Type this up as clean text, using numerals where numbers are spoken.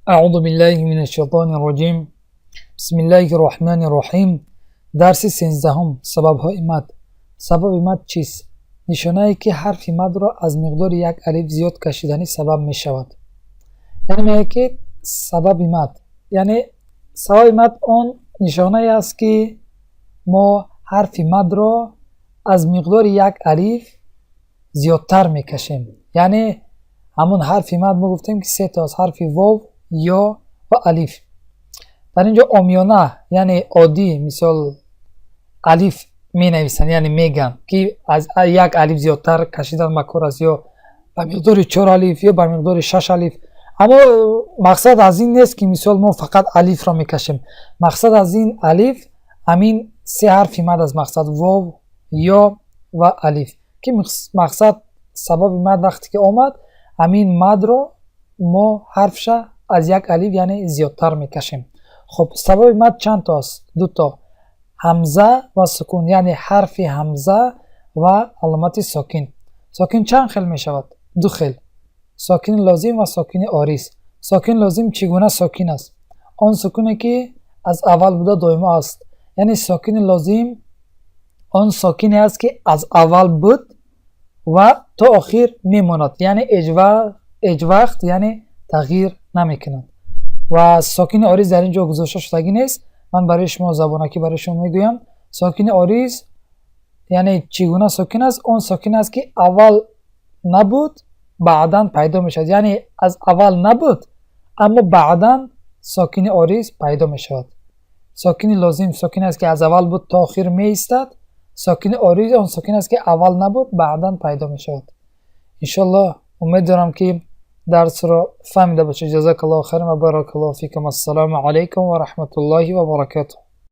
اعوذ بالله من الشیطان الرجیم. بسم الله الرحمن الرحیم. درس 13 سبب های مد. سبب مد چیست؟ نشانه ای که حرف مد را از مقدار یک الف زیاد کشیدنی سبب می شود. یعنی میگه که سبب مد اون نشانه ای است که ما حرف مد را از مقدار یک الف زیادتر میکشیم. یعنی همون حرف مد ما گفتیم که سه تا از حرف واو، یا و الف. در اینجا عامیانه یعنی عادی مثال الف می نویسن، یعنی میگن که از یک الف زیادتر کشیدن مکروه است، یا به مقدار 4 الف یا به مقدار 6 الف. اما مقصد از این نیست که مثال ما فقط الف را میکشیم. مقصد از این الف همین سه حرف مد از مقصد واو، یا و الف، که مقصد سبب مد وقتی که آمد همین مد را ما حرفش از یک الف یعنی زیادتر میکشیم. خب سبب مد چند تا است؟ دو تا، همزه و سکون، یعنی حرف همزه و علامت ساکن. ساکن چند خیل می شود؟ دو خیل، ساکن لازم و ساکن عارض. ساکن لازم چگونه ساکن است؟ آن سکونی که از اول بوده دائمه است. یعنی ساکن لازم آن ساکنی است که از اول بود و تا آخر میماند، یعنی هیچ وقت یعنی تغییر نمیکند. و ساکن عارض در اینجا گذاشته شدگی نیست، من برای شما زبانکی برای شما میگویم. ساکن عارض یعنی چگونه ساکن است؟ اون ساکن است که اول نبود بعداً پیدا میشد، یعنی از اول نبود اما بعداً ساکن عارض پیدا میشود. ساکن لازم ساکن است که از اول بود تا آخر می ایستد. ساکن عارض اون ساکن است که اول نبود بعداً پیدا میشود. انشالله امید دارم که درس را فهمیده باشید. جزاک الله خیر و بارک الله فیکم. السلام علیکم و رحمت الله و برکاته.